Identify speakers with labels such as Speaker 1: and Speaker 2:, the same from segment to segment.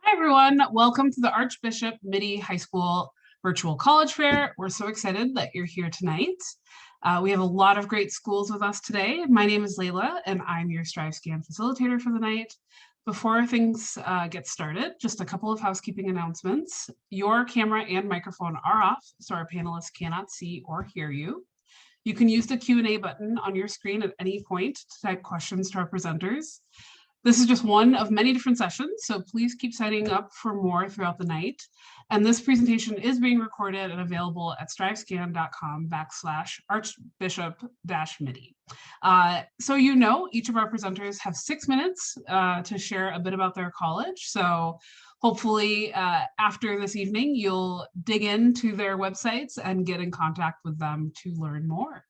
Speaker 1: Hi, everyone. Welcome to the Archbishop Mitty High School Virtual College Fair. We're so excited that you're here tonight. We have a lot of great schools with us today. My name is Layla, and I'm your StriveScan facilitator for the night. Before things get started, just a couple of housekeeping announcements. Your camera and microphone are off, so our panelists cannot see or hear you. You can use the Q&A button on your screen at any point to type questions to our presenters. This is just one of many different sessions, so please keep signing up for more throughout the night. And this presentation is being recorded and available at strivescan.com/archbishop-mitty. So you know, each of our presenters have 6 minutes to share a bit about their college. So hopefully after this evening, you'll dig into their websites and get in contact with them to learn more.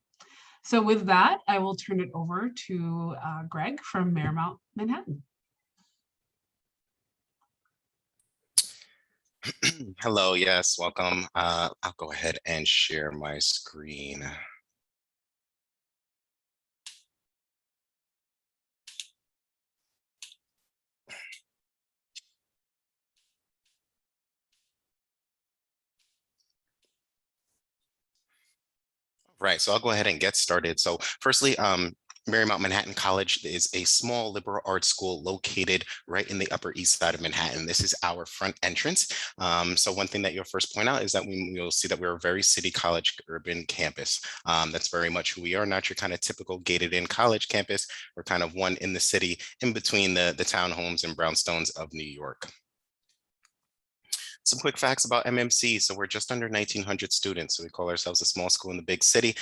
Speaker 1: So with that, I will turn it over to Greg from Marymount, Manhattan.
Speaker 2: Hello, yes, welcome. I'll go ahead and share my screen. Right, so I'll go ahead and get started. So firstly, Marymount Manhattan College is a small liberal arts school located right in the Upper East Side of Manhattan. This is our front entrance. So one thing that you'll first point out is that you'll see that we're a very city college urban campus. That's very much who we are, not your kind of typical gated in college campus. We're kind of one in the city in between the townhomes and brownstones of New York. Some quick facts about MMC. So we're just under 1,900 students. So we call ourselves a small school in the big city.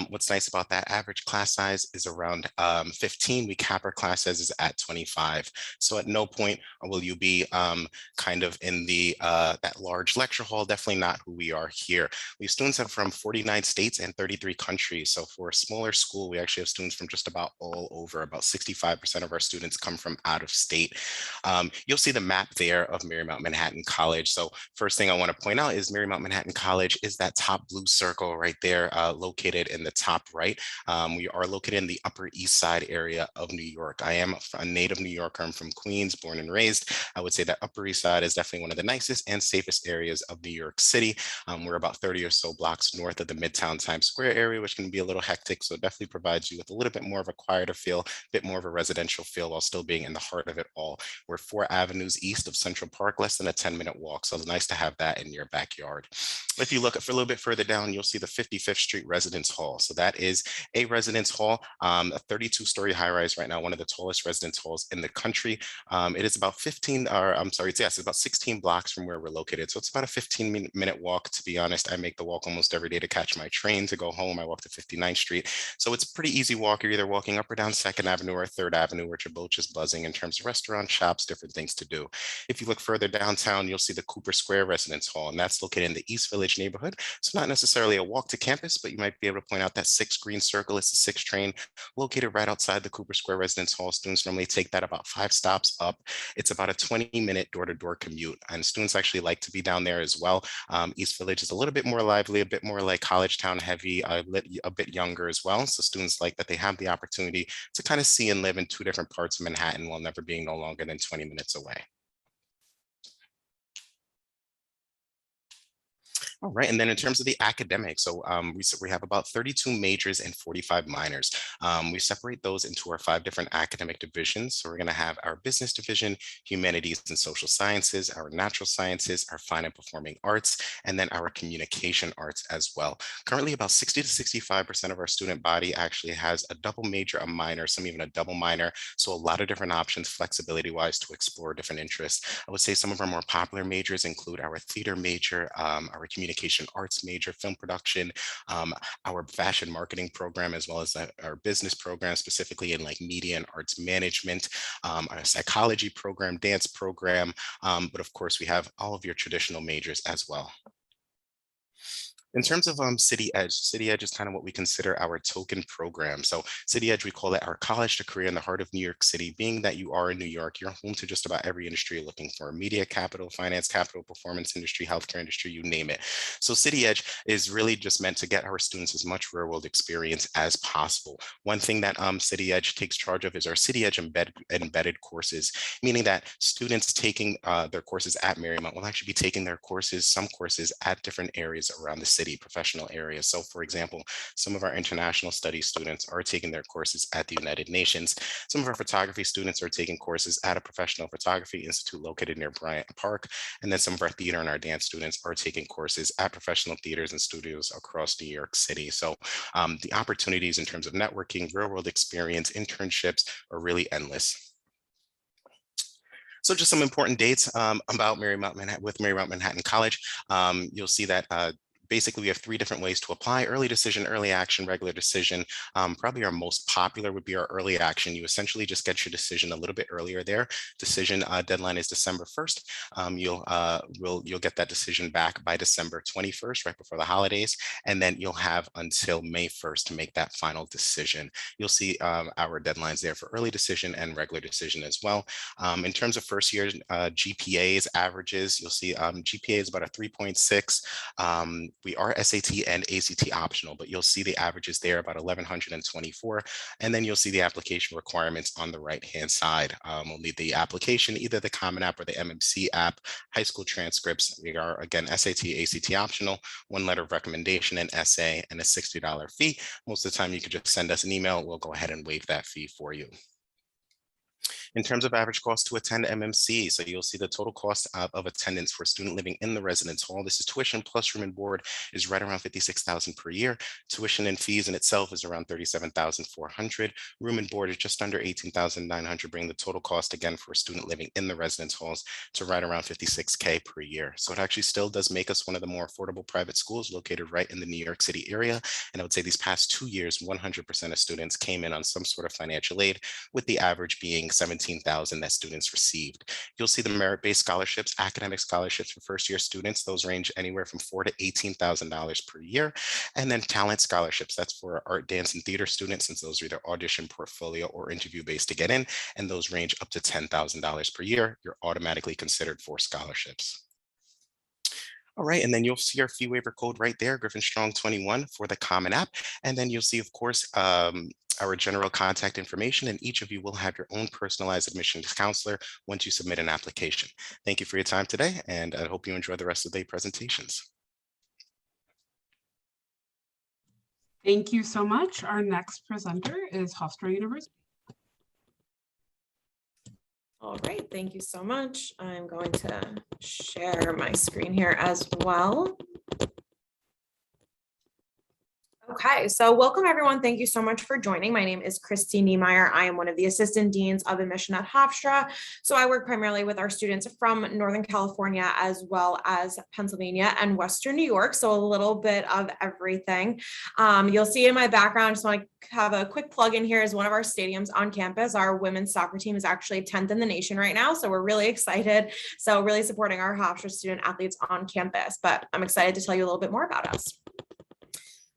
Speaker 2: What's nice about that, average class size is around 15. We cap our class sizes at 25. So at no point will you be kind of in the that large lecture hall. Definitely not who we are here. We have students from 49 states and 33 countries. So for a smaller school, we actually have students from just about all over. About 65% of our students come from out of state. You'll see the map there of Marymount Manhattan College. So first thing I want to point out is Marymount Manhattan College is that top blue circle right there, located in the top right. We are located in the Upper East Side area of New York. I am a native New Yorker. I'm from Queens, born and raised. I would say that Upper East Side is definitely one of the nicest and safest areas of New York City. We're about 30 or so blocks north of the Midtown Times Square area, which can be a little hectic. So it definitely provides you with a little bit more of a quieter feel, a bit more of a residential feel while still being in the heart of it all. We're 4 avenues east of Central Park, less than a 10-minute walk. So it's nice to have that in your backyard. If you look for a little bit further down, you'll see the 55th Street Residence Hall. So that is a residence hall, a 32-story high-rise right now, one of the tallest residence halls in the country. It is about 16 blocks from where we're located. So it's about a 15-minute walk. To be honest, I make the walk almost every day to catch my train to go home. I walk to 59th Street. So it's a pretty easy walk. You're either walking up or down 2nd Avenue or 3rd Avenue, which are both just buzzing in terms of restaurants, shops, different things to do. If you look further downtown, you'll see the Cooper Square Residence Hall, and that's located in the East Village neighborhood. So not necessarily a walk to campus, but you might be able to point out that 6 green circle. It's the 6 train located right outside the Cooper Square Residence Hall. Students normally take that about 5 stops up. It's about a 20-minute door-to-door commute, and students actually like to be down there as well. East Village is a little bit more lively, a bit more like college town heavy, a bit younger as well. So students like that they have the opportunity to kind of see and live in 2 different parts of Manhattan while never being no longer than 20 minutes away. All right, and then in terms of the academics, so we have about 32 majors and 45 minors. We separate those into our 5 different academic divisions. So we're going to have our business division, humanities and social sciences, our natural sciences, our fine and performing arts, and then our communication arts as well. Currently, about 60 to 65% of our student body actually has a double major, a minor, some even a double minor. So a lot of different options, flexibility-wise, to explore different interests. I would say some of our more popular majors include our theater major, our communication arts major, film production, our fashion marketing program, as well as our business program, specifically in like media and arts management, our psychology program, dance program, but of course we have all of your traditional majors as well. In terms of City Edge is kind of what we consider our token program. So City Edge, we call it our college to career in the heart of New York City. Being that you are in New York, you're home to just about every industry you're looking for: media capital, finance capital, performance industry, healthcare industry, you name it. So City Edge is really just meant to get our students as much real world experience as possible. One thing that City Edge takes charge of is our City Edge embedded courses, meaning that students taking their courses at Marymount will actually be taking some courses at different areas around the city, professional areas. So for example, some of our international studies students are taking their courses at the United Nations. Some of our photography students are taking courses at a professional photography institute located near Bryant Park. And then some of our theater and our dance students are taking courses at professional theaters and studios across New York City. So the opportunities in terms of networking, real world experience, internships are really endless. So just some important dates about Marymount Manhattan College. You'll see that basically we have three different ways to apply: early decision, early action, regular decision. Probably our most popular would be our early action. You essentially just get your decision a little bit earlier there. Decision deadline is December 1st. You'll get that decision back by December 21st, right before the holidays. And then you'll have until May 1st to make that final decision. You'll see our deadlines there for early decision and regular decision as well. In terms of first year GPAs, averages, you'll see GPA is about a 3.6. We are SAT and ACT optional, but you'll see the averages there about 1,124. And then you'll see the application requirements on the right-hand side. We'll need the application, either the Common App or the MMC app, high school transcripts. We are, again, SAT, ACT optional, one letter of recommendation, an essay, and a $60 fee. Most of the time, you could just send us an email. We'll go ahead and waive that fee for you. In terms of average cost to attend MMC, so you'll see the total cost of attendance for a student living in the residence hall. This is tuition plus room and board, is right around $56,000 per year. Tuition and fees in itself is around $37,400. Room and board is just under $18,900, bringing the total cost again for a student living in the residence halls to right around $56K per year. So it actually still does make us one of the more affordable private schools located right in the New York City area. And I would say these past 2 years, 100% of students came in on some sort of financial aid, with the average being $17,000 that students received. You'll see the merit-based scholarships, academic scholarships for first-year students. Those range anywhere from $4,000 to $18,000 per year. And then talent scholarships, that's for art, dance, and theater students, since those are either audition, portfolio, or interview-based to get in. And those range up to $10,000 per year. You're automatically considered for scholarships. All right, and then you'll see our fee waiver code right there, Griffin Strong 21 for the Common App. And then you'll see, of course, our general contact information, and each of you will have your own personalized admissions counselor once you submit an application. Thank you for your time today, and I hope you enjoy the rest of the presentations.
Speaker 1: Thank you so much. Our next presenter is Hofstra University.
Speaker 3: All right, thank you so much. I'm going to share my screen here as well. Okay, so welcome everyone. Thank you so much for joining. My name is Christy Niemeyer. I am one of the assistant deans of admission at Hofstra. So I work primarily with our students from Northern California, as well as Pennsylvania and Western New York. So a little bit of everything. You'll see in my background, I just want to have a quick plug in here, is one of our stadiums on campus. Our women's soccer team is actually 10th in the nation right now. So we're really excited. So really supporting our Hofstra student athletes on campus, but I'm excited to tell you a little bit more about us.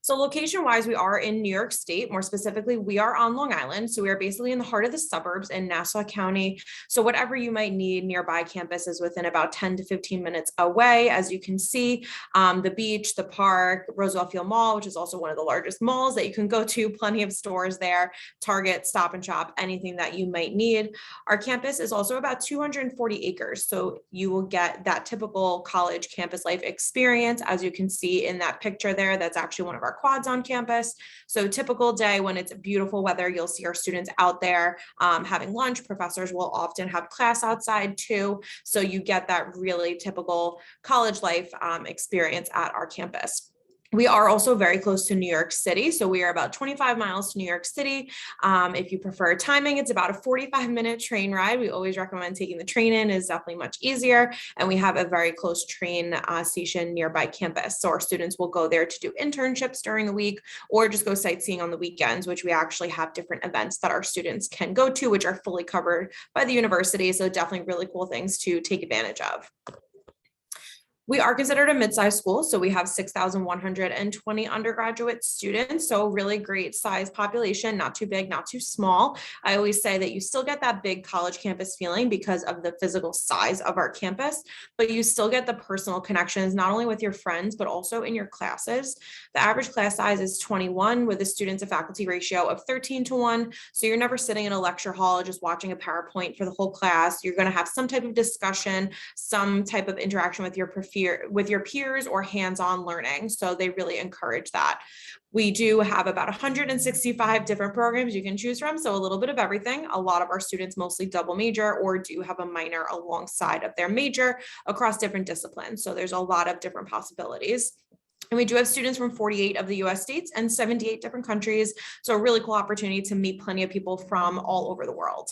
Speaker 3: So location-wise, we are in New York State. More specifically, we are on Long Island. So we are basically in the heart of the suburbs in Nassau County. So whatever you might need nearby campus is within about 10 to 15 minutes away. As you can see, the beach, the park, Roosevelt Field Mall, which is also one of the largest malls that you can go to, plenty of stores there, Target, Stop and Shop, anything that you might need. Our campus is also about 240 acres. So you will get that typical college campus life experience. As you can see in that picture there, that's actually one of our quads on campus. So typical day when it's beautiful weather, you'll see our students out there having lunch. Professors will often have class outside too. So you get that really typical college life experience at our campus. We are also very close to New York City. So we are about 25 miles to New York City. If you prefer timing, it's about a 45-minute train ride. We always recommend taking the train in, is definitely much easier. And we have a very close train station nearby campus. So our students will go there to do internships during the week or just go sightseeing on the weekends, which we actually have different events that our students can go to, which are fully covered by the university. So definitely really cool things to take advantage of. We are considered a mid-sized school, so we have 6,120 undergraduate students, so really great size population, not too big, not too small. I always say that you still get that big college campus feeling because of the physical size of our campus, but you still get the personal connections, not only with your friends, but also in your classes. The average class size is 21 with a student to faculty ratio of 13:1. So you're never sitting in a lecture hall just watching a PowerPoint for the whole class. You're going to have some type of discussion, some type of interaction with your peers or hands-on learning. So they really encourage that. We do have about 165 different programs you can choose from. So a little bit of everything. A lot of our students mostly double major or do have a minor alongside of their major across different disciplines. So there's a lot of different possibilities. And we do have students from 48 of the US states and 78 different countries. So a really cool opportunity to meet plenty of people from all over the world.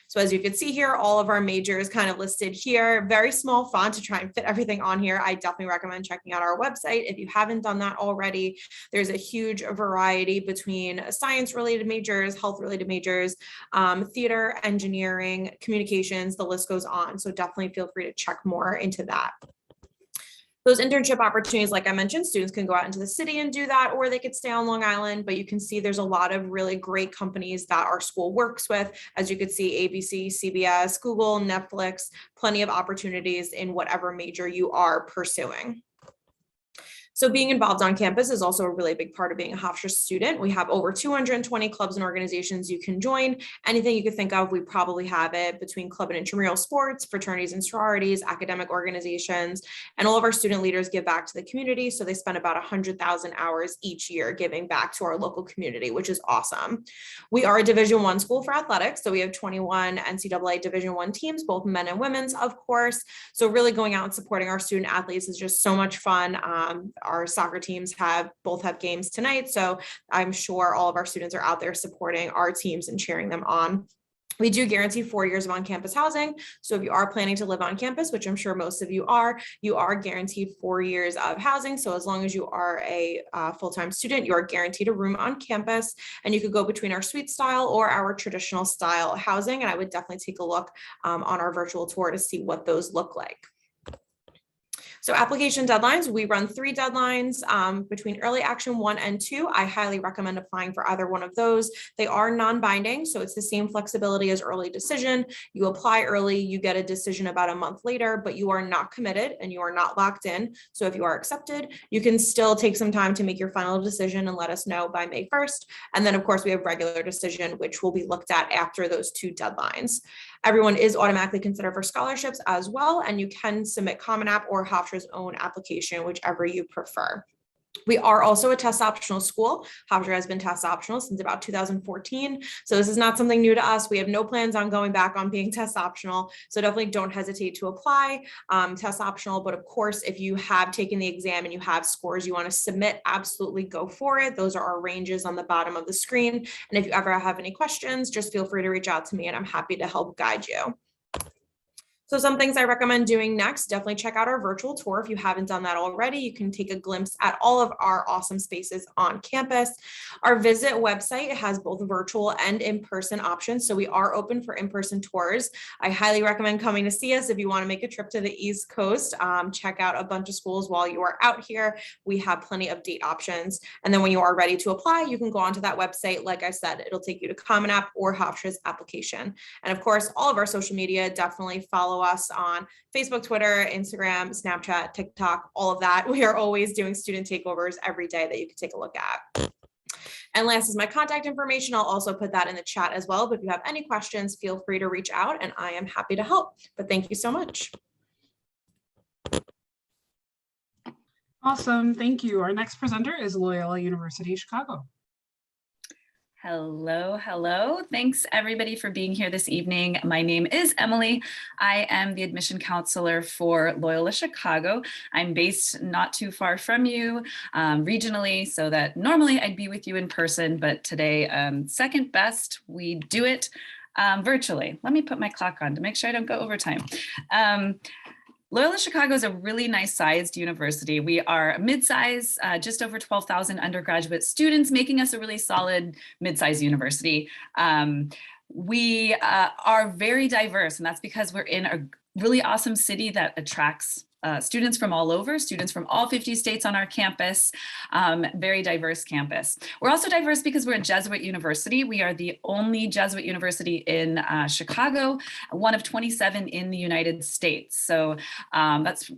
Speaker 3: So as you can see here, all of our majors kind of listed here, very small font to try and fit everything on here. I definitely recommend checking out our website if you haven't done that already. There's a huge variety between science-related majors, health-related majors, theater, engineering, communications, the list goes on. So definitely feel free to check more into that. Those internship opportunities, like I mentioned, students can go out into the city and do that, or they could stay on Long Island, but you can see there's a lot of really great companies that our school works with. As you could see, ABC, CBS, Google, Netflix, plenty of opportunities in whatever major you are pursuing. So being involved on campus is also a really big part of being a Hofstra student. We have over 220 clubs and organizations you can join. Anything you could think of, we probably have it, between club and intramural sports, fraternities and sororities, academic organizations, and all of our student leaders give back to the community. So they spend about 100,000 hours each year giving back to our local community, which is awesome. We are a Division I school for athletics. So we have 21 NCAA Division I teams, both men and women's, of course. So really going out and supporting our student athletes is just so much fun. Our soccer teams both have games tonight, so I'm sure all of our students are out there supporting our teams and cheering them on. We do guarantee 4 years of on-campus housing. So if you are planning to live on campus, which I'm sure most of you are guaranteed 4 years of housing. So as long as you are a full-time student, you are guaranteed a room on campus, and you could go between our suite style or our traditional style housing. And I would definitely take a look on our virtual tour to see what those look like. So application deadlines, we run 3 deadlines between early action 1 and 2. I highly recommend applying for either one of those. They are non-binding, so it's the same flexibility as early decision. You apply early, you get a decision about a month later, but you are not committed and you are not locked in. So if you are accepted, you can still take some time to make your final decision and let us know by May 1st. And then of course we have regular decision, which will be looked at after those 2 deadlines. Everyone is automatically considered for scholarships as well, and you can submit Common App or Hofstra's own application, whichever you prefer. We are also a test optional school. Hofstra has been test optional since about 2014. So this is not something new to us. We have no plans on going back on being test optional. So definitely don't hesitate to apply test optional. But of course, if you have taken the exam and you have scores you want to submit, absolutely go for it. Those are our ranges on the bottom of the screen. And if you ever have any questions, just feel free to reach out to me and I'm happy to help guide you. So some things I recommend doing next, definitely check out our virtual tour. If you haven't done that already, you can take a glimpse at all of our awesome spaces on campus. Our visit website has both virtual and in-person options. So we are open for in-person tours. I highly recommend coming to see us if you want to make a trip to the East Coast. Check out a bunch of schools while you are out here. We have plenty of date options. And then when you are ready to apply, you can go onto that website. Like I said, it'll take you to Common App or Hofstra's application. And of course, all of our social media, definitely follow us on Facebook, Twitter, Instagram, Snapchat, TikTok, all of that. We are always doing student takeovers every day that you can take a look at. And last is my contact information. I'll also put that in the chat as well. But if you have any questions, feel free to reach out and I am happy to help. But thank you so much.
Speaker 1: Awesome, thank you. Our next presenter is Loyola University, Chicago.
Speaker 4: Hello, hello. Thanks everybody for being here this evening. My name is Emily. I am the admission counselor for Loyola Chicago. I'm based not too far from you regionally, so that normally I'd be with you in person, but today, second best, we do it virtually. Let me put my clock on to make sure I don't go overtime. Loyola Chicago is a really nice sized university. We are a mid-size, just over 12,000 undergraduate students, making us a really solid mid-size university. We are very diverse, and that's because we're in a really awesome city that attracts students from all over, students from all 50 states on our campus, very diverse campus. We're also diverse because we're a Jesuit university. We are the only Jesuit university in Chicago, one of 27 in the United States. So that's,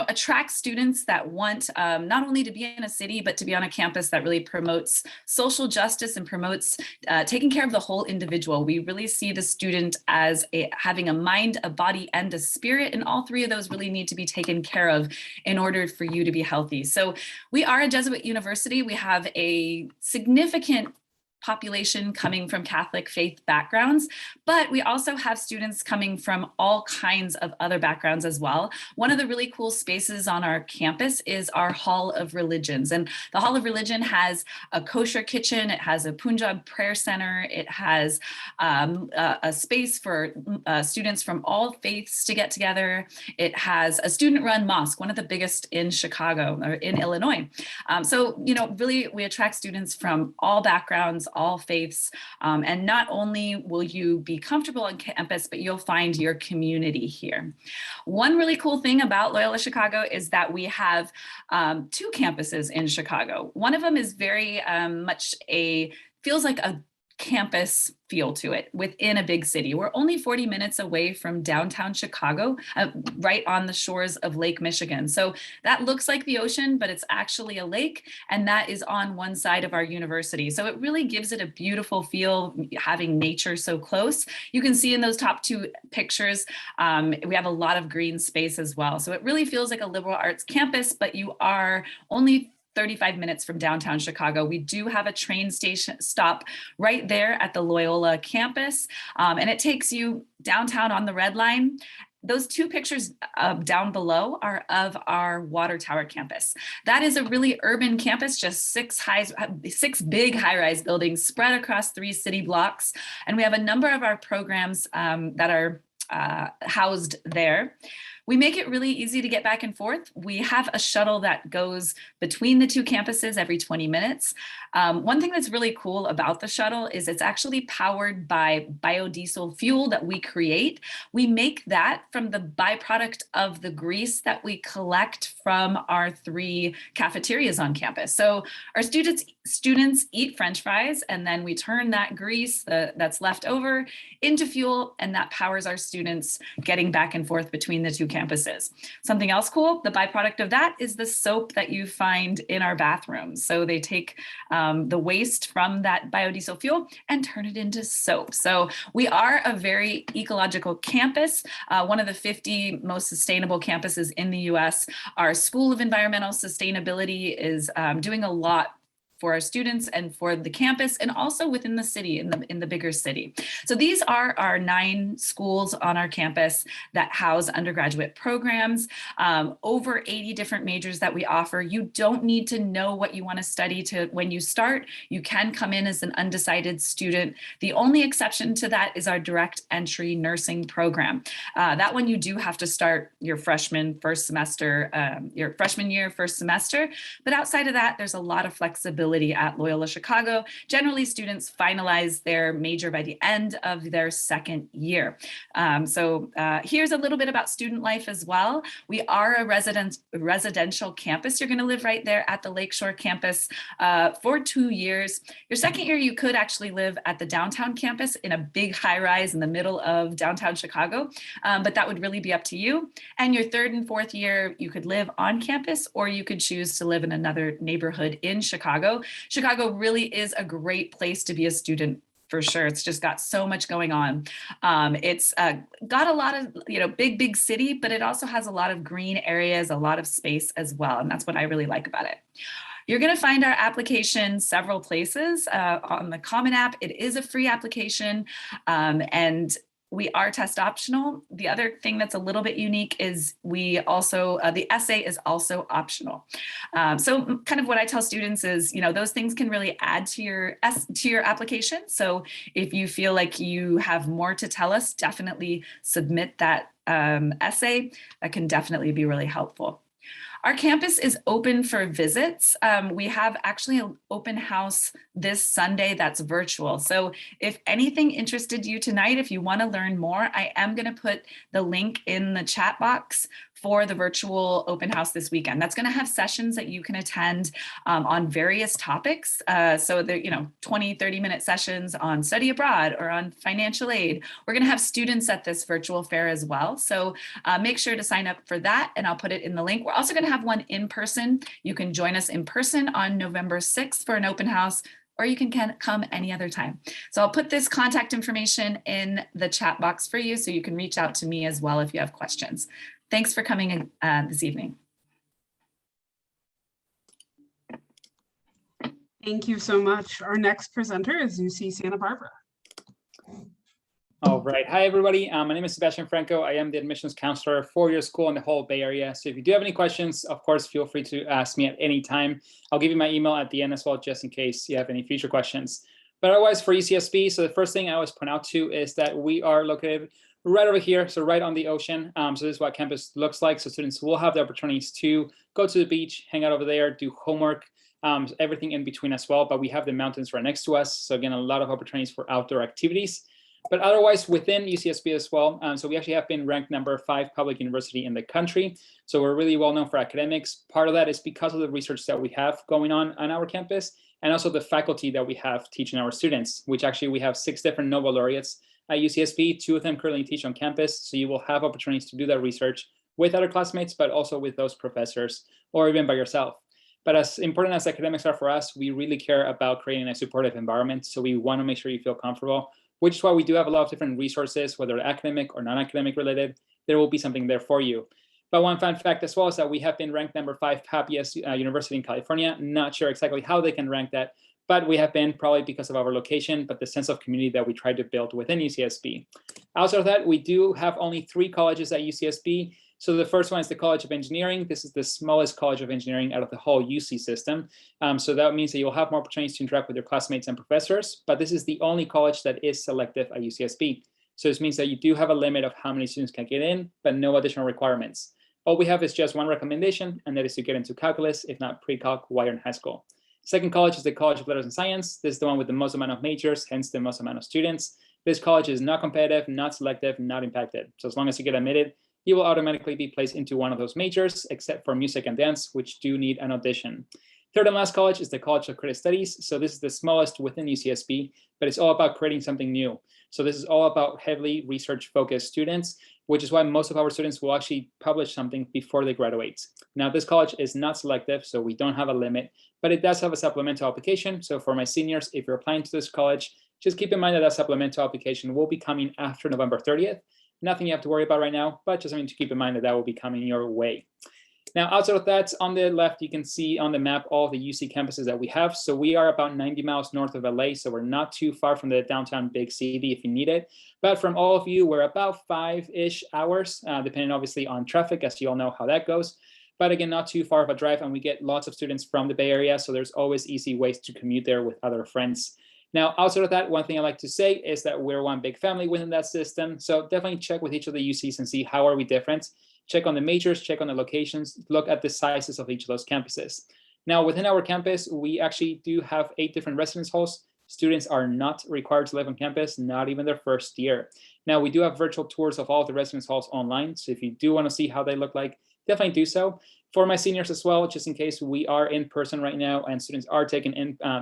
Speaker 4: attracts students that want not only to be in a city, but to be on a campus that really promotes social justice and promotes taking care of the whole individual. We really see the student as having a mind, a body, and a spirit, and all three of those really need to be taken care of in order for you to be healthy. So we are a Jesuit university. We have a significant population coming from Catholic faith backgrounds, but we also have students coming from all kinds of other backgrounds as well. One of the really cool spaces on our campus is our Hall of Religions. And the Hall of Religion has a kosher kitchen, it has a Punjab prayer center, it has a space for students from all faiths to get together. It has a student-run mosque, one of the biggest in Chicago or in Illinois. Really we attract students from all backgrounds, all faiths, and not only will you be comfortable on campus, but you'll find your community here. One really cool thing about Loyola Chicago is that we have two campuses in Chicago. One of them is very much feels like a campus feel to it within a big city. We're only 40 minutes away from downtown Chicago, right on the shores of Lake Michigan. So that looks like the ocean, but it's actually a lake, and that is on one side of our university. So it really gives it a beautiful feel, having nature so close. You can see in those top two pictures, we have a lot of green space as well. So it really feels like a liberal arts campus, but you are only 35 minutes from downtown Chicago. We do have a train station stop right there at the Loyola campus, and it takes you downtown on the Red Line. Those two pictures down below are of our Water Tower campus. That is a really urban campus, just six big high-rise buildings spread across 3 city blocks. And we have a number of our programs that are housed there. We make it really easy to get back and forth. We have a shuttle that goes between the two campuses every 20 minutes. One thing that's really cool about the shuttle is it's actually powered by biodiesel fuel that we create. We make that from the byproduct of the grease that we collect from our 3 cafeterias on campus. So our students eat French fries, and then we turn that grease that's left over into fuel, and that powers our students getting back and forth between the two campuses. Something else cool, the byproduct of that is the soap that you find in our bathrooms. So they take the waste from that biodiesel fuel and turn it into soap. So we are a very ecological campus, one of the 50 most sustainable campuses in the US. Our School of Environmental Sustainability is doing a lot for our students and for the campus, and also within the city, in the bigger city. So these are our 9 schools on our campus that house undergraduate programs, over 80 different majors that we offer. You don't need to know what you want to study when you start. You can come in as an undecided student. The only exception to that is our direct entry nursing program. That one you do have to start your freshman year, first semester. But outside of that, there's a lot of flexibility at Loyola Chicago. Generally, students finalize their major by the end of their second year. Here's a little bit about student life as well. We are a residential campus. You're going to live right there at the Lakeshore campus for 2 years. Your second year, you could actually live at the downtown campus in a big high rise in the middle of downtown Chicago, but that would really be up to you. And your third and fourth year, you could live on campus, or you could choose to live in another neighborhood in Chicago. Chicago really is a great place to be a student, for sure. It's just got so much going on. It's got a lot of, big city, but it also has a lot of green areas, a lot of space as well. And that's what I really like about it. You're going to find our application several places on the Common App. It is a free application, and we are test optional. The other thing that's a little bit unique is we also, the essay is also optional. So kind of what I tell students is, those things can really add to your application. So if you feel like you have more to tell us, definitely submit that essay. That can definitely be really helpful. Our campus is open for visits. We have actually an open house this Sunday that's virtual. So if anything interested you tonight, if you want to learn more, I am going to put the link in the chat box for the virtual open house this weekend. That's going to have sessions that you can attend on various topics. So they're, 20, 30-minute sessions on study abroad or on financial aid. We're going to have students at this virtual fair as well. So make sure to sign up for that, and I'll put it in the link. We're also going to have one in person. You can join us in person on November 6th for an open house, or you can come any other time. So I'll put this contact information in the chat box for you so you can reach out to me as well if you have questions. Thanks for coming this evening.
Speaker 1: Thank you so much. Our next presenter is UC Santa Barbara.
Speaker 5: All right. Hi, everybody. My name is Sebastian Franco. I am the admissions counselor for your school in the whole Bay Area. So if you do have any questions, of course, feel free to ask me at any time. I'll give you my email at the end as well, just in case you have any future questions. But otherwise, for UCSB, so the first thing I always point out to is that we are located right over here, so right on the ocean. So this is what campus looks like. So students will have the opportunities to go to the beach, hang out over there, do homework, everything in between as well. But we have the mountains right next to us. So again, a lot of opportunities for outdoor activities. But otherwise, within UCSB as well, so we actually have been ranked #5 public university in the country. So we're really well known for academics. Part of that is because of the research that we have going on our campus, and also the faculty that we have teaching our students, which actually we have 6 different Nobel laureates at UCSB. 2 of them currently teach on campus. So you will have opportunities to do that research with other classmates, but also with those professors, or even by yourself. But as important as academics are for us, we really care about creating a supportive environment. So we want to make sure you feel comfortable, which is why we do have a lot of different resources, whether academic or non-academic related. There will be something there for you. But one fun fact as well is that we have been ranked #5 happiest university in California. Not sure exactly how they can rank that, but we have been, probably because of our location, but the sense of community that we try to build within UCSB. Outside of that, we do have only 3 colleges at UCSB. So the first one is the College of Engineering. This is the smallest college of engineering out of the whole UC system. So that means that you'll have more opportunities to interact with your classmates and professors, but this is the only college that is selective at UCSB. So this means that you do have a limit of how many students can get in, but no additional requirements. All we have is just one recommendation, and that is to get into calculus, if not pre-calc, while you're in high school. Second college is the College of Letters and Science. This is the one with the most amount of majors, hence the most amount of students. This college is not competitive, not selective, not impacted. So as long as you get admitted, you will automatically be placed into one of those majors, except for music and dance, which do need an audition. Third and last college is the College of Creative Studies. So this is the smallest within UCSB, but it's all about creating something new. So this is all about heavily research-focused students, which is why most of our students will actually publish something before they graduate. Now, this college is not selective, so we don't have a limit, but it does have a supplemental application. So for my seniors, if you're applying to this college, just keep in mind that that supplemental application will be coming after November 30th. Nothing you have to worry about right now, but just something to keep in mind that that will be coming your way. Now, outside of that, on the left, you can see on the map all the UC campuses that we have. So we are about 90 miles north of LA, so we're not too far from the downtown big city if you need it. But from all of you, we're about 5-ish hours, depending obviously on traffic, as you all know how that goes. But again, not too far of a drive, and we get lots of students from the Bay Area, so there's always easy ways to commute there with other friends. Now, outside of that, one thing I like to say is that we're one big family within that system. So definitely check with each of the UCs and see how are we different. Check on the majors, check on the locations, look at the sizes of each of those campuses. Now, within our campus, we actually do have 8 different residence halls. Students are not required to live on campus, not even their first year. Now, we do have virtual tours of all the residence halls online. So if you do want to see how they look like, definitely do so. For my seniors as well, just in case, we are in person right now and students are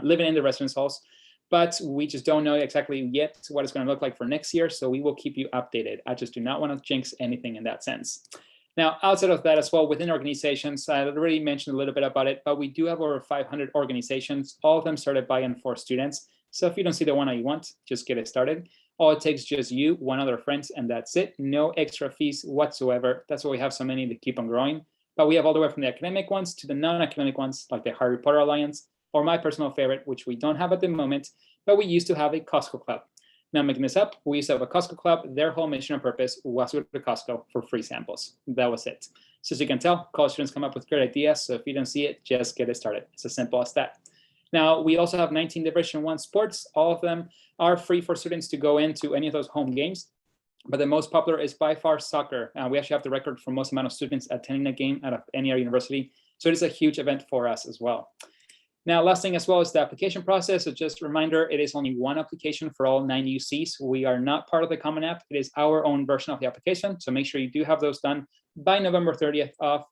Speaker 5: living in the residence halls. But we just don't know exactly yet what it's going to look like for next year. So we will keep you updated. I just do not want to jinx anything in that sense. Now, outside of that as well, within organizations, I already mentioned a little bit about it, but we do have over 500 organizations, all of them started by and for students. So if you don't see the one that you want, just get it started. All it takes is just you, one other friend, and that's it. No extra fees whatsoever. That's why we have so many to keep on growing. But we have all the way from the academic ones to the non-academic ones, like the Harry Potter Alliance, or my personal favorite, which we don't have at the moment, but we used to have a Costco club. Now, making this up, we used to have a Costco club. Their whole mission and purpose was to go to Costco for free samples. That was it. So as you can tell, college students come up with great ideas. So if you don't see it, just get it started. It's as simple as that. Now, we also have 19 Division I sports. All of them are free for students to go into any of those home games. but the most popular is by far soccer. We actually have the record for most amount of students attending a game out of any other university. So it is a huge event for us as well. Now, last thing as well is the application process. So just a reminder, it is only one application for all 9 UCs. We are not part of the Common App. It is our own version of the application. So make sure you do have those done by November 30th of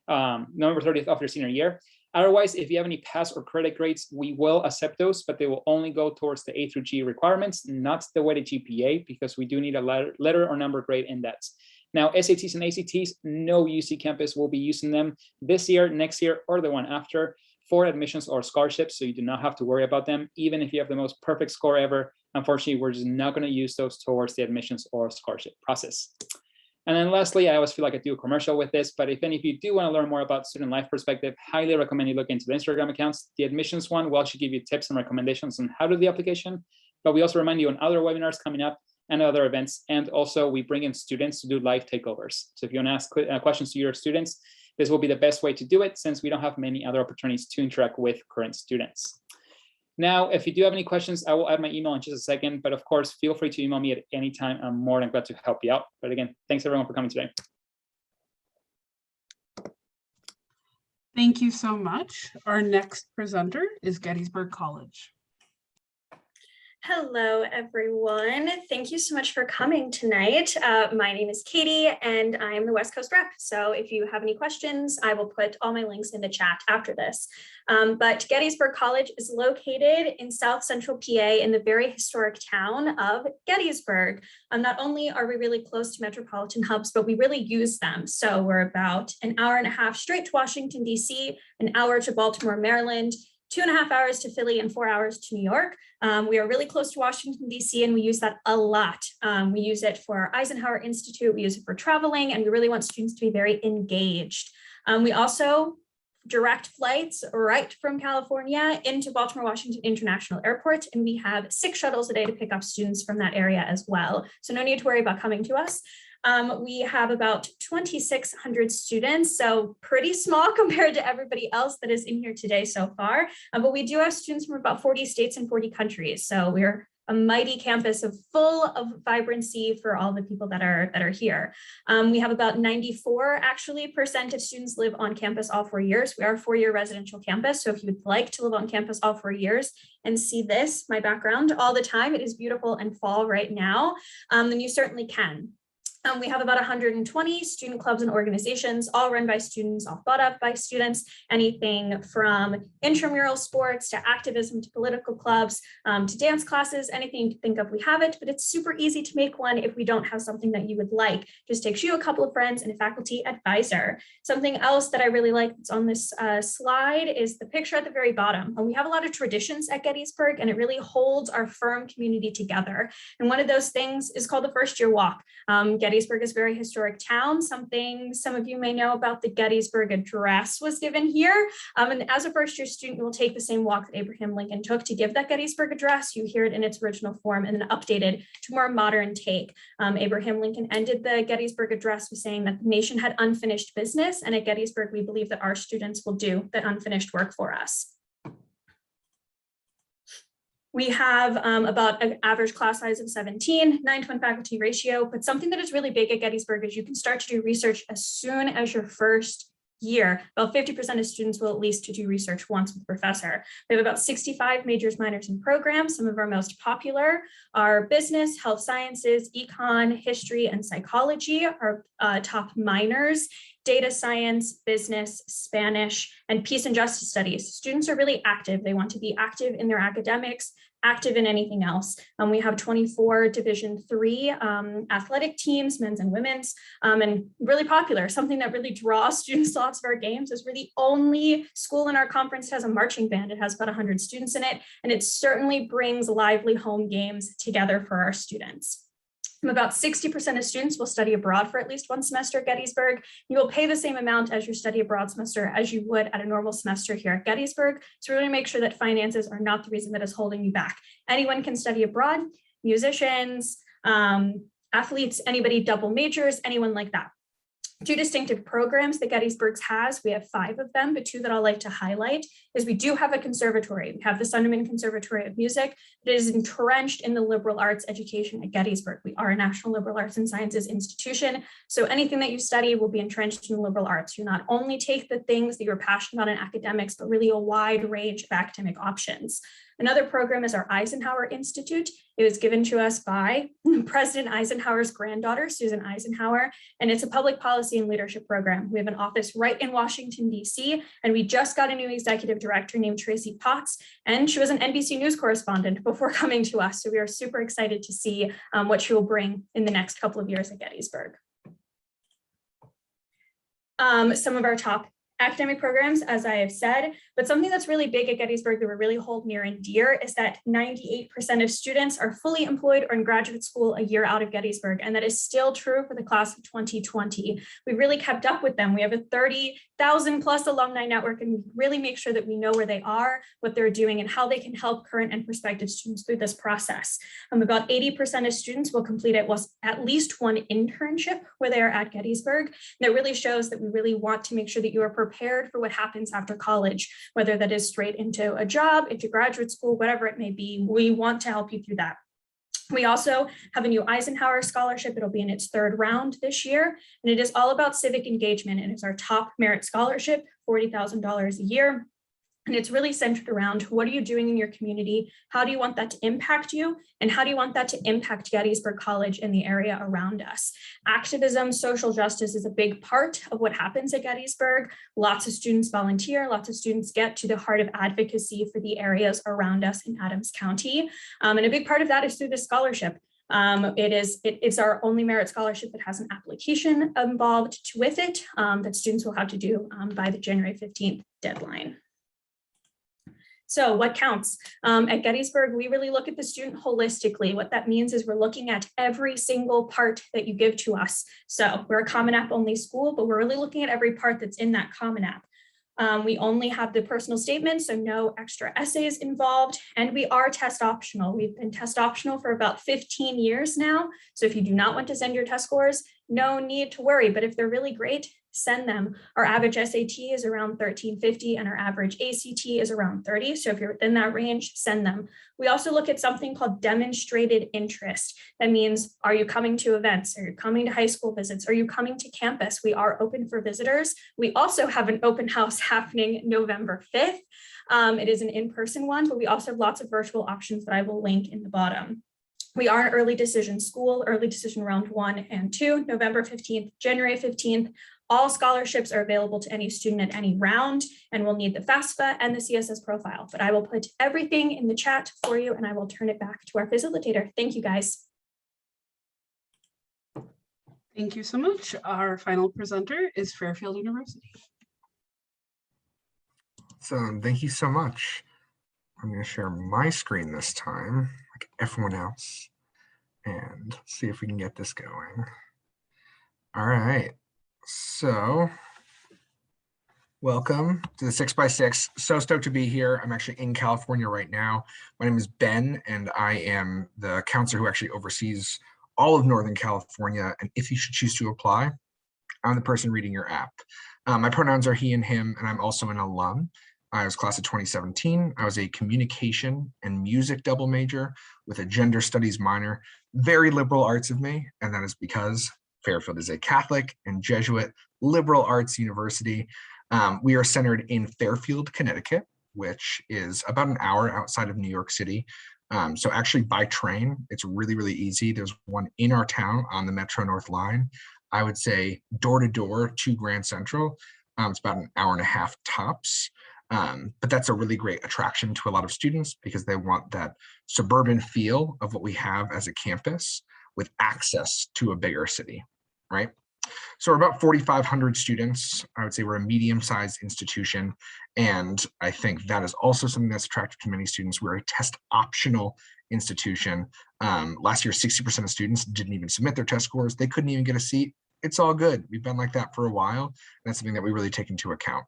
Speaker 5: your senior year. Otherwise, if you have any pass or credit grades, we will accept those, but they will only go towards the A through G requirements, not the weighted GPA, because we do need a letter or number grade index. Now, SATs and ACTs, no UC campus will be using them this year, next year, or the one after for admissions or scholarships, so you do not have to worry about them. Even if you have the most perfect score ever, unfortunately, we're just not going to use those towards the admissions or scholarship process. And then lastly, I always feel like I do a commercial with this, but if any of you do want to learn more about student life perspective, highly recommend you look into the Instagram accounts. The admissions one will actually give you tips and recommendations on how to do the application, but we also remind you on other webinars coming up and other events. And also we bring in students to do live takeovers. So if you want to ask questions to your students, this will be the best way to do it since we don't have many other opportunities to interact with current students. Now, if you do have any questions, I will add my email in just a second, but of course, feel free to email me at any time. I'm more than glad to help you out. But again, thanks everyone for coming today.
Speaker 1: Thank you so much. Our next presenter is Gettysburg College.
Speaker 6: Hello, everyone. Thank you so much for coming tonight. My name is Katie, and I am the West Coast rep. So if you have any questions, I will put all my links in the chat after this. But Gettysburg College is located in South Central PA in the very historic town of Gettysburg. Not only are we really close to metropolitan hubs, but we really use them. So we're about an hour and a half straight to Washington, DC, an hour to Baltimore, Maryland, 2.5 hours to Philly, and 4 hours to New York. We are really close to Washington, DC, and we use that a lot. We use it for our Eisenhower Institute, we use it for traveling, and we really want students to be very engaged. We also direct flights right from California into Baltimore Washington International Airport, and we have 6 shuttles a day to pick up students from that area as well. So no need to worry about coming to us. We have about 2,600 students, so pretty small compared to everybody else that is in here today so far. But we do have students from about 40 states and 40 countries. So we're a mighty campus full of vibrancy for all the people that are here. We have about 94% of students live on campus all 4 years. We are a 4-year residential campus. So if you would like to live on campus all 4 years and see this, my background all the time, it is beautiful and fall right now, then you certainly can. We have about 120 student clubs and organizations, all run by students, all thought up by students, anything from intramural sports to activism to political clubs to dance classes, anything you can think of, we have it, but it's super easy to make one if we don't have something that you would like. Just takes you a couple of friends and a faculty advisor. Something else that I really like that's on this slide is the picture at the very bottom. And we have a lot of traditions at Gettysburg, and it really holds our firm community together. And one of those things is called the first year walk. Gettysburg is a very historic town. Something some of you may know about the Gettysburg Address was given here. And as a first year student, you will take the same walk that Abraham Lincoln took to give that Gettysburg Address. You hear it in its original form and then updated to more modern take. Abraham Lincoln ended the Gettysburg Address with saying that the nation had unfinished business. And at Gettysburg, we believe that our students will do that unfinished work for us. We have about an average class size of 17, 9-to-1 faculty ratio, but something that is really big at Gettysburg is you can start to do research as soon as your first year. About 50% of students will at least do research once with a professor. We have about 65 majors, minors, and programs. Some of our most popular are business, health sciences, econ, history, and psychology. Our top minors: data science, business, Spanish, and peace and justice studies. Students are really active. They want to be active in their academics, active in anything else. We have 24 Division III athletic teams, men's and women's, and really popular. Something that really draws students to lots of our games is we're the only school in our conference that has a marching band. It has about 100 students in it, and it certainly brings lively home games together for our students. About 60% of students will study abroad for at least one semester at Gettysburg. You will pay the same amount as your study abroad semester as you would at a normal semester here at Gettysburg. So we're going to make sure that finances are not the reason that is holding you back. Anyone can study abroad: musicians, athletes, anybody double majors, anyone like that. Two distinctive programs that Gettysburg has, we have 5 of them, but 2 that I'd like to highlight is we do have a conservatory. We have the Sunderman Conservatory of Music that is entrenched in the liberal arts education at Gettysburg. We are a National Liberal Arts and Sciences institution, so anything that you study will be entrenched in the liberal arts. You not only take the things that you're passionate about in academics, but really a wide range of academic options. Another program is our Eisenhower Institute. It was given to us by President Eisenhower's granddaughter, Susan Eisenhower, and it's a public policy and leadership program. We have an office right in Washington, D.C., and we just got a new executive director named Tracy Potts, and she was an NBC News correspondent before coming to us. So we are super excited to see what she will bring in the next couple of years at Gettysburg. Some of our top academic programs, as I have said, but something that's really big at Gettysburg that we really hold near and dear is that 98% of students are fully employed or in graduate school a year out of Gettysburg. And that is still true for the class of 2020. We really kept up with them. We have a 30,000 plus alumni network, and we really make sure that we know where they are, what they're doing, and how they can help current and prospective students through this process. About 80% of students will complete at least one internship where they are at Gettysburg. And that really shows that we really want to make sure that you are prepared for what happens after college, whether that is straight into a job, into graduate school, whatever it may be. We want to help you through that. We also have a new Eisenhower Scholarship. It'll be in its 3rd round this year, and it is all about civic engagement, and it's our top merit scholarship, $40,000 a year. And it's really centered around what are you doing in your community? How do you want that to impact you? And how do you want that to impact Gettysburg College and the area around us? Activism, social justice is a big part of what happens at Gettysburg. Lots of students volunteer, lots of students get to the heart of advocacy for the areas around us in Adams County. And a big part of that is through this scholarship. It's our only merit scholarship that has an application involved with it that students will have to do by the January 15th deadline. So what counts? At Gettysburg, we really look at the student holistically. What that means is we're looking at every single part that you give to us. So we're a Common App only school, but we're really looking at every part that's in that Common App. We only have the personal statement, so no extra essays involved, and we are test optional. We've been test optional for about 15 years now. So if you do not want to send your test scores, no need to worry, but if they're really great, send them. Our average SAT is around 1350 and our average ACT is around 30. So if you're within that range, send them. We also look at something called demonstrated interest. That means, are you coming to events? Are you coming to high school visits? Are you coming to campus? We are open for visitors. We also have an open house happening November 5th. It is an in-person one, but we also have lots of virtual options that I will link in the bottom. We are an early decision school, early decision round 1 and 2, November 15th, January 15th. All scholarships are available to any student at any round, and we'll need the FAFSA and the CSS profile, but I will put everything in the chat for you and I will turn it back to our facilitator. Thank you, guys.
Speaker 1: Thank you so much. Our final presenter is Fairfield University.
Speaker 7: So thank you so much. I'm going to share my screen this time, like everyone else, and see if we can get this going. All right. So welcome to the 6x6. So stoked to be here. I'm actually in California right now. My name is Ben, and I am the counselor who actually oversees all of Northern California. And if you should choose to apply, I'm the person reading your app. My pronouns are he and him, and I'm also an alum. I was class of 2017. I was a communication and music double major with a gender studies minor. Very liberal arts of me, and that is because Fairfield is a Catholic and Jesuit liberal arts university. We are centered in Fairfield, Connecticut, which is about an hour outside of New York City. So actually by train, it's really, really easy. There's one in our town on the Metro North line. I would say door to door to Grand Central. It's about an hour and a half tops. But that's a really great attraction to a lot of students because they want that suburban feel of what we have as a campus with access to a bigger city, right? So we're about 4,500 students. I would say we're a medium-sized institution. And I think that is also something that's attractive to many students. We're a test optional institution. Last year, 60% of students didn't even submit their test scores. They couldn't even get a seat. It's all good. We've been like that for a while. And that's something that we really take into account.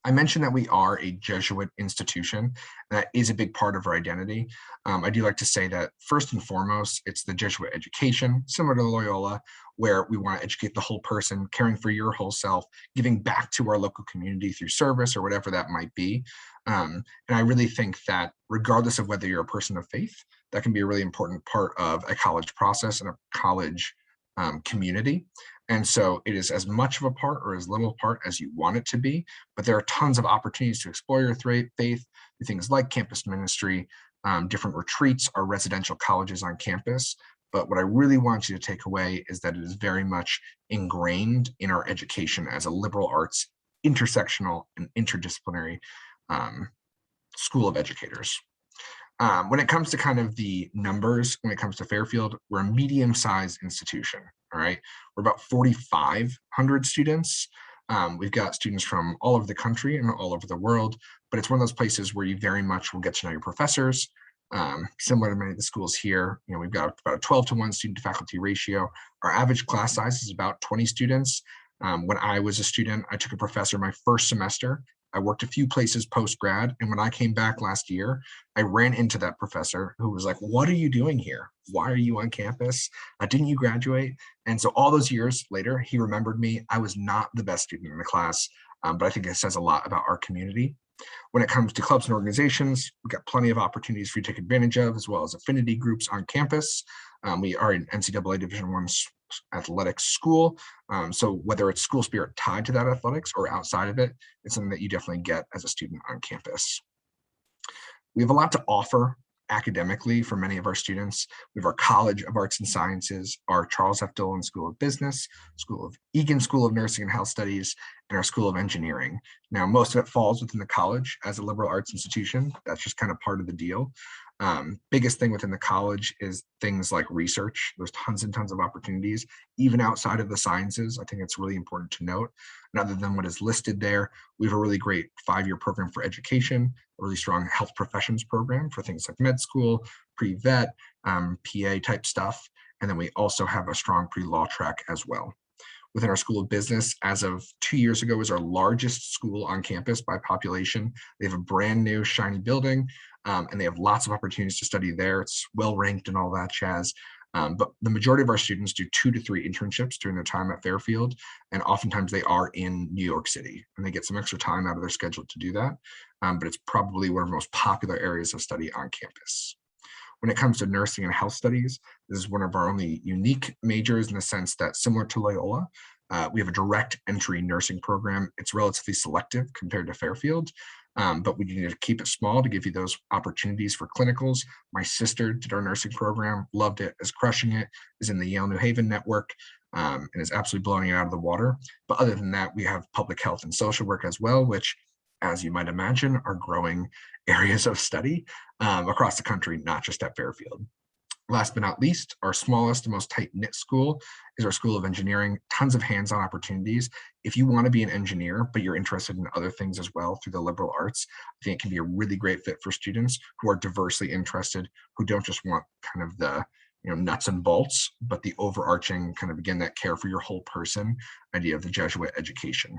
Speaker 7: I mentioned that we are a Jesuit institution, and that is a big part of our identity. I do like to say that first and foremost, it's the Jesuit education, similar to Loyola, where we want to educate the whole person, caring for your whole self, giving back to our local community through service or whatever that might be. And I really think that regardless of whether you're a person of faith, that can be a really important part of a college process and a college community. And so it is as much of a part or as little part as you want it to be, but there are tons of opportunities to explore your faith through things like campus ministry, different retreats, or residential colleges on campus. But what I really want you to take away is that it is very much ingrained in our education as a liberal arts, intersectional and interdisciplinary school of educators. When it comes to kind of the numbers, when it comes to Fairfield, we're a medium-sized institution, all right? We're about 4,500 students. We've got students from all over the country and all over the world, but it's one of those places where you very much will get to know your professors. Similar to many of the schools here, we've got about a 12-to-1 student-to-faculty ratio. Our average class size is about 20 students. When I was a student, I took a professor my first semester. I worked a few places post-grad, and when I came back last year, I ran into that professor who was like, "What are you doing here? Why are you on campus? Didn't you graduate?" And so all those years later, he remembered me. I was not the best student in the class, but I think it says a lot about our community. When it comes to clubs and organizations, we've got plenty of opportunities for you to take advantage of, as well as affinity groups on campus. We are an NCAA Division I athletics school. So whether it's school spirit tied to that athletics or outside of it, it's something that you definitely get as a student on campus. We have a lot to offer academically for many of our students. We have our College of Arts and Sciences, our Charles F. Dillon School of Business, Egan School of Nursing and Health Studies, and our School of Engineering. Now, most of it falls within the college as a liberal arts institution. That's just kind of part of the deal. Biggest thing within the college is things like research. There's tons and tons of opportunities, even outside of the sciences. I think it's really important to note. And other than what is listed there, we have a really great 5-year program for education, a really strong health professions program for things like med school, pre-vet, PA type stuff. And then we also have a strong pre-law track as well. Within our School of Business, as of 2 years ago, is our largest school on campus by population. They have a brand new shiny building, and they have lots of opportunities to study there. It's well ranked and all that jazz. But the majority of our students do 2 to 3 internships during their time at Fairfield, and oftentimes they are in New York City, and they get some extra time out of their schedule to do that. But it's probably one of the most popular areas of study on campus. When it comes to nursing and health studies, this is one of our only unique majors in the sense that, similar to Loyola, we have a direct entry nursing program. It's relatively selective compared to Fairfield, but we need to keep it small to give you those opportunities for clinicals. My sister did our nursing program, loved it, is crushing it, is in the Yale New Haven network, and is absolutely blowing it out of the water. But other than that, we have public health and social work as well, which, as you might imagine, are growing areas of study across the country, not just at Fairfield. Last but not least, our smallest and most tight-knit school is our School of Engineering. Tons of hands-on opportunities. If you want to be an engineer, but you're interested in other things as well through the liberal arts, I think it can be a really great fit for students who are diversely interested, who don't just want kind of the nuts and bolts, but the overarching kind of, again, that care for your whole person idea of the Jesuit education.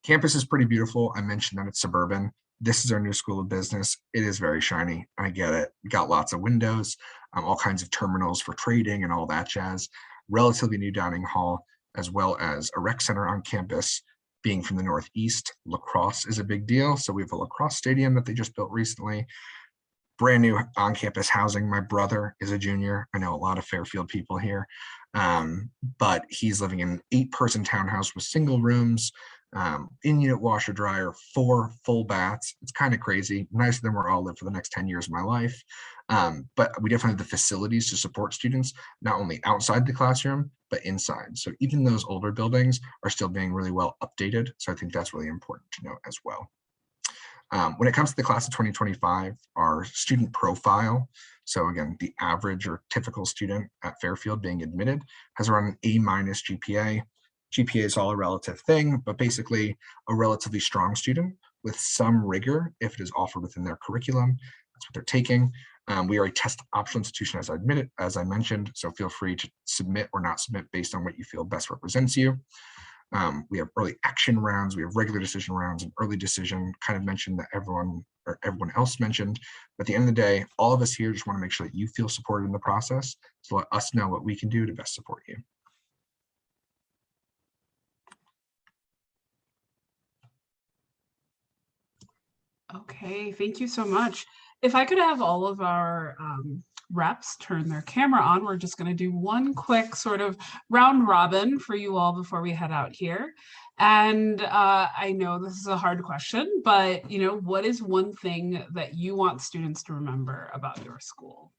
Speaker 7: Campus is pretty beautiful. I mentioned that it's suburban. This is our new School of Business. It is very shiny. I get it. We got lots of windows, all kinds of terminals for trading and all that jazz. Relatively new dining hall, as well as a rec center on campus. Being from the Northeast, lacrosse is a big deal. So we have a lacrosse stadium that they just built recently. Brand new on-campus housing. My brother is a junior. I know a lot of Fairfield people here, but he's living in an 8-person townhouse with single rooms, in-unit washer dryer, 4 full baths. It's kind of crazy, nicer than where I'll live for the next 10 years of my life. But we definitely have the facilities to support students, not only outside the classroom, but inside. So even those older buildings are still being really well updated. So I think that's really important to note as well. When it comes to the class of 2025, our student profile, so again, the average or typical student at Fairfield being admitted has around an A- GPA. GPA is all a relative thing, but basically a relatively strong student with some rigor if it is offered within their curriculum. That's what they're taking. We are a test optional institution, as I mentioned, so feel free to submit or not submit based on what you feel best represents you. We have early action rounds, we have regular decision rounds, and early decision kind of mentioned that everyone else mentioned. But at the end of the day, all of us here just want to make sure that you feel supported in the process. So let us know what we can do to best support you.
Speaker 1: Okay, thank you so much. If I could have all of our reps turn their camera on, we're just going to do one quick sort of round robin for you all before we head out here. And I know this is a hard question, but what is one thing that you want students to remember about your school?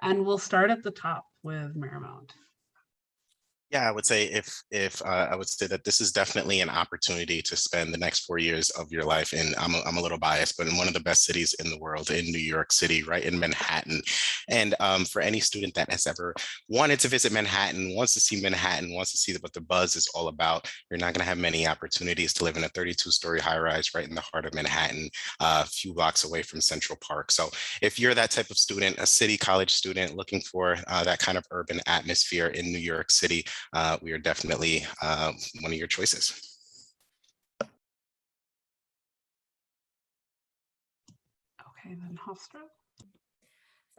Speaker 1: And we'll start at the top with Marymount.
Speaker 2: Yeah, I would say I would say that this is definitely an opportunity to spend the next 4 years of your life in, I'm a little biased, but in one of the best cities in the world, in New York City, right in Manhattan. And for any student that has ever wanted to visit Manhattan, wants to see Manhattan, wants to see what the buzz is all about, you're not going to have many opportunities to live in a 32-story high-rise right in the heart of Manhattan, a few blocks away from Central Park. So if you're that type of student, a city college student looking for that kind of urban atmosphere in New York City, we are definitely one of your choices.
Speaker 1: Okay, then Hofstra.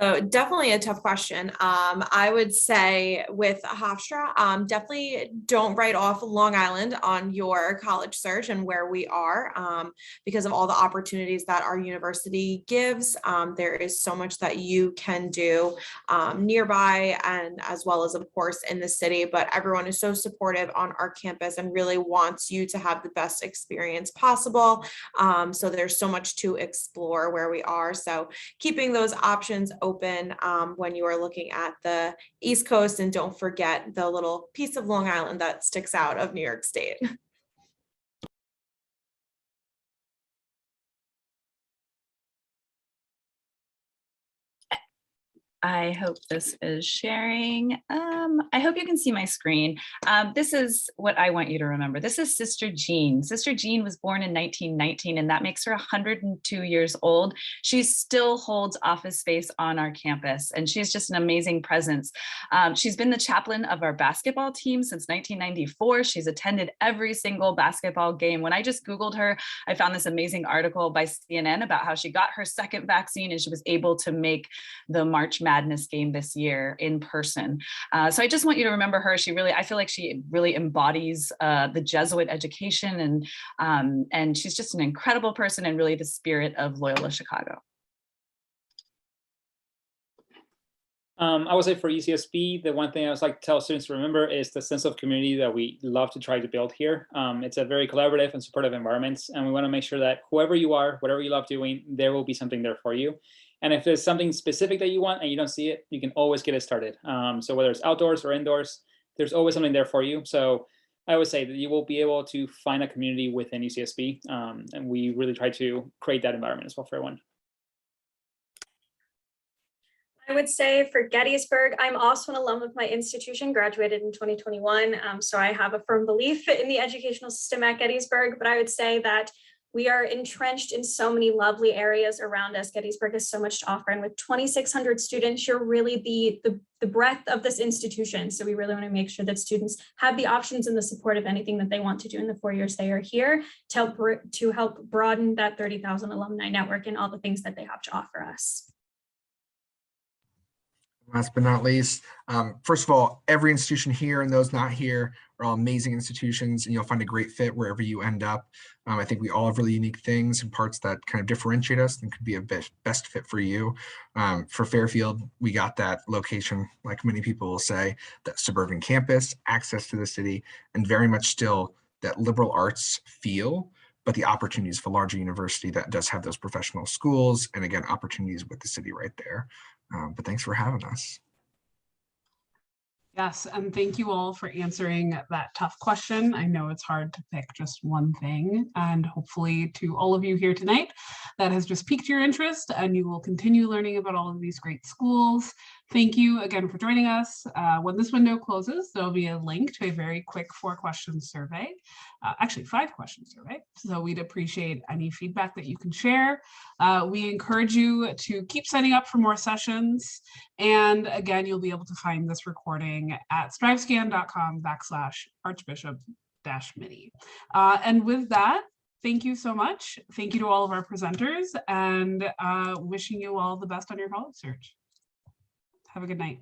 Speaker 3: So definitely a tough question. I would say with Hofstra, definitely don't write off Long Island on your college search and where we are because of all the opportunities that our university gives. There is so much that you can do nearby and as well as, of course, in the city, but everyone is so supportive on our campus and really wants you to have the best experience possible. So there's so much to explore where we are. So keeping those options open when you are looking at the East Coast, and don't forget the little piece of Long Island that sticks out of New York State.
Speaker 4: I hope this is sharing. I hope you can see my screen. This is what I want you to remember. This is Sister Jean. Sister Jean was born in 1919, and that makes her 102 years old. She still holds office space on our campus, and she's just an amazing presence. She's been the chaplain of our basketball team since 1994. She's attended every single basketball game. When I just Googled her, I found this amazing article by CNN about how she got her second vaccine and she was able to make the March Madness game this year in person. So I just want you to remember her. I feel like she really embodies the Jesuit education, and she's just an incredible person and really the spirit of Loyola Chicago.
Speaker 5: I would say for ECSB, the one thing I always like to tell students to remember is the sense of community that we love to try to build here. It's a very collaborative and supportive environment, and we want to make sure that whoever you are, whatever you love doing, there will be something there for you. And if there's something specific that you want and you don't see it, you can always get it started. So whether it's outdoors or indoors, there's always something there for you. So I would say that you will be able to find a community within UCSB. And we really try to create that environment as well for everyone.
Speaker 6: I would say for Gettysburg, I'm also an alum of my institution, graduated in 2021. So I have a firm belief in the educational system at Gettysburg, but I would say that we are entrenched in so many lovely areas around us. Gettysburg has so much to offer. And with 2,600 students, you're really the breadth of this institution. So we really want to make sure that students have the options and the support of anything that they want to do in the 4 years they are here to help broaden that 30,000 alumni network and all the things that they have to offer us.
Speaker 7: Last but not least, first of all, every institution here and those not here are all amazing institutions, and you'll find a great fit wherever you end up. I think we all have really unique things and parts that kind of differentiate us and could be a best fit for you. For Fairfield, we got that location, like many people will say, that suburban campus, access to the city, and very much still that liberal arts feel, but the opportunities for larger university that does have those professional schools, and again, opportunities with the city right there. But thanks for having us.
Speaker 1: Yes, and thank you all for answering that tough question. I know it's hard to pick just one thing, and hopefully to all of you here tonight, that has just piqued your interest and you will continue learning about all of these great schools. Thank you again for joining us. When this window closes, there'll be a link to a very quick 4-question survey, actually 5-question survey. So we'd appreciate any feedback that you can share. We encourage you to keep signing up for more sessions. And again, you'll be able to find this recording at strivescan.com/Archbishop Mitty. And with that, thank you so much. Thank you to all of our presenters, and wishing you all the best on your college search. Have a good night.